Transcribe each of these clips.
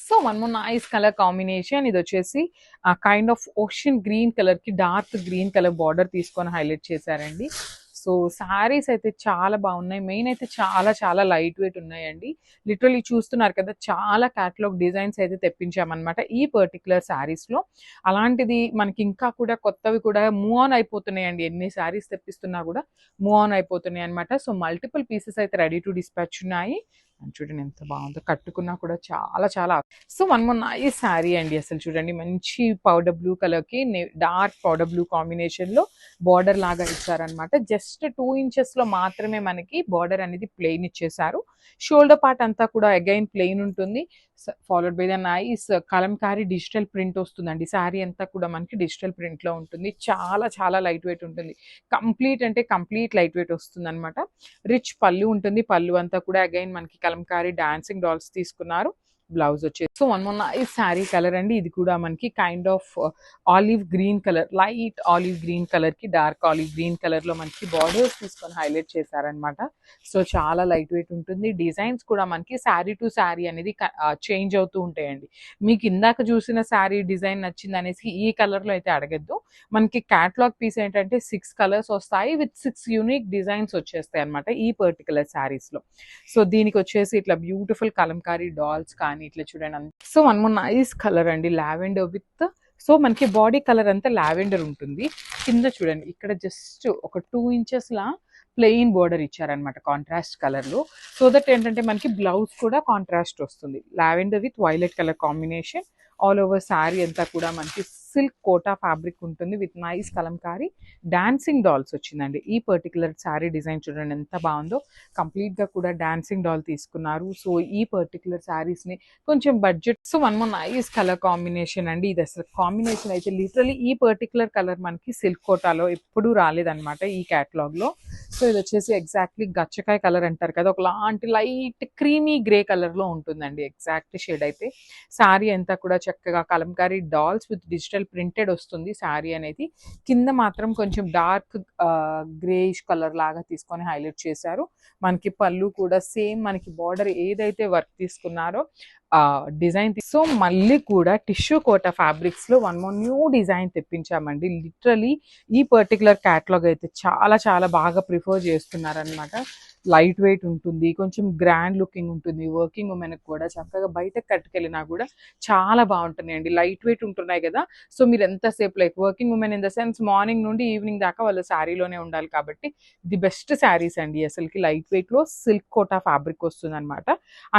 So one more nice colour combination. ఇది వచ్చేసి kind of ocean green colour కి dark green colour border తీసుకొని highlight చేశారండి. So saris అయితే చాలా బాగున్నాయి. మెయిన్ అయితే చాలా చాలా లైట్ వెయిట్ ఉన్నాయండి. లిటరలీ చూస్తున్నారు కదా, చాలా క్యాటలాగ్ డిజైన్స్ అయితే తెప్పించామన్నమాట ఈ పర్టికులర్ శారీస్ లో. అలాంటిది మనకి ఇంకా కూడా కొత్తవి కూడా మూవ్ ఆన్ అయిపోతున్నాయండి. ఎన్ని శారీస్ తెప్పిస్తున్నా కూడా మూవ్ ఆన్ అయిపోతున్నాయి అనమాట. సో మల్టిపుల్ పీసెస్ అయితే రెడీ టు డిస్పాచ్ ఉన్నాయి. చూడండి ఎంత బాగుందో, కట్టుకున్నా కూడా చాలా చాలా. So one more nice sari అండి. అసలు చూడండి, మంచి పౌడర్ బ్లూ కలర్ కి డార్క్ పౌడర్ బ్లూ కాంబినేషన్ లో బార్డర్ లాగా ఇచ్చారనమాట. జస్ట్ 2 ఇంచెస్ లో మాత్రమే మనకి బార్డర్ అనేది ప్లెయిన్ ఇచ్చేసారు. షోల్డర్ పార్ట్ అంతా కూడా అగైన్ ప్లెయిన్ ఉంటుంది. Followed by the nice Kalamkari digital print వస్తుందండి. శారీ అంతా కూడా మనకి డిజిటల్ ప్రింట్ లో ఉంటుంది. చాలా చాలా లైట్ వెయిట్ ఉంటుంది. కంప్లీట్ అంటే కంప్లీట్ లైట్ వెయిట్ వస్తుంది అనమాట. రిచ్ పళ్ళు ఉంటుంది. పళ్ళు అంతా కూడా అగైన్ మనకి కలంకారీ డాన్సింగ్ డాల్స్ తీసుకున్నారు. బ్లౌజ్ వచ్చేసి సో వన్ మొన్న ఈ శారీ కలర్ అండి. ఇది కూడా మనకి kind of olive green colour, light olive green colour కి డార్క్ ఆలివ్ గ్రీన్ కలర్ లో మనకి బార్డర్స్ తీసుకొని హైలైట్ చేశారనమాట. సో చాలా లైట్ వెయిట్ ఉంటుంది. డిజైన్స్ కూడా మనకి శారీ టు శారీ అనేది చేంజ్ అవుతూ ఉంటాయండి. మీకు ఇందాక చూసిన శారీ డిజైన్ నచ్చింది అనేసి ఈ కలర్ లో అయితే అడగద్దు. మనకి క్యాటలాగ్ పీస్ ఏంటంటే 6 కలర్స్ వస్తాయి విత్ 6 యూనిక్ డిజైన్స్ వచ్చేస్తాయి అనమాట ఈ పర్టికులర్ శారీస్ లో. సో దీనికి వచ్చేసి ఇట్లా బ్యూటిఫుల్ కలంకారీ డాల్స్ కానీ ఇట్లా చూడండి. So one more nice colour అండి, లావెండర్ విత్. సో మనకి బాడీ కలర్ అంతా లావెండర్ ఉంటుంది. కింద చూడండి, ఇక్కడ జస్ట్ ఒక 2 ఇంచెస్ లా ప్లెయిన్ బోర్డర్ ఇచ్చారనమాట కాంట్రాస్ట్ కలర్ లో. సో దట్ ఏంటంటే మనకి బ్లౌజ్ కూడా కాంట్రాస్ట్ వస్తుంది. Lavender with violet colour combination. All over sari అంతా కూడా మనకి సిల్క్ కోటా ఫ్యాబ్రిక్ ఉంటుంది with nice Kalamkari dancing dolls వచ్చిందండి. ఈ పర్టికులర్ శారీ డిజైన్ చూడండి ఎంత బాగుందో. కంప్లీట్ గా కూడా డాన్సింగ్ డాల్ తీసుకున్నారు. సో ఈ పర్టికులర్ శారీస్ ని కొంచెం budget. So one more nice colour combination అండి. ఇది అసలు కాంబినేషన్ అయితే లిటరలీ ఈ పర్టికులర్ కలర్ మనకి సిల్క్ కోటాలో ఎప్పుడూ రాలేదన్నమాట ఈ క్యాటలాగ్ లో. సో ఇది వచ్చేసి ఎగ్జాక్ట్లీ గచ్చకాయ కలర్ అంటారు కదా, ఒకలాంటి లైట్ క్రీమీ గ్రే కలర్ లో ఉంటుందండి ఎగ్జాక్ట్ షేడ్ అయితే. శారీ అంతా కూడా చక్కగా Kalamkari dolls with digital printed వస్తుంది శారీ అనేది. కింద మాత్రం కొంచెం డార్క్ గ్రేయిష్ కలర్ లాగా తీసుకొని హైలైట్ చేశారు. మనకి పళ్ళు కూడా సేమ్ మనకి బార్డర్ ఏదైతే వర్క్ తీసుకున్నారో డిజైన్. సో మళ్ళీ కూడా టిష్యూ కోటా ఫ్యాబ్రిక్స్ లో వన్ మోర్ న్యూ డిజైన్ తెప్పించామండి. లిటరలీ ఈ పర్టికులర్ క్యాటలాగ్ అయితే చాలా చాలా బాగా ప్రిఫర్ చేస్తున్నారనమాట. లైట్ వెయిట్ ఉంటుంది, కొంచెం గ్రాండ్ లుకింగ్ ఉంటుంది. వర్కింగ్ ఉమెన్ కూడా చక్కగా బయటకు కట్టుకెళ్ళినా కూడా చాలా బాగుంటున్నాయండి. లైట్ వెయిట్ ఉంటున్నాయి కదా. సో మీరు ఎంతసేపు like working women in the sense morning నుండి ఈవినింగ్ దాకా వాళ్ళు శారీలోనే ఉండాలి కాబట్టి ది బెస్ట్ శారీస్ అండి. అసలుకి లైట్ వెయిట్ లో సిల్క్ కోటా ఫ్యాబ్రిక్ వస్తుంది అనమాట.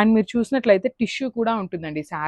అండ్ మీరు చూసినట్లయితే టిష్యూ కూడా ఉంటుందండి శారీ.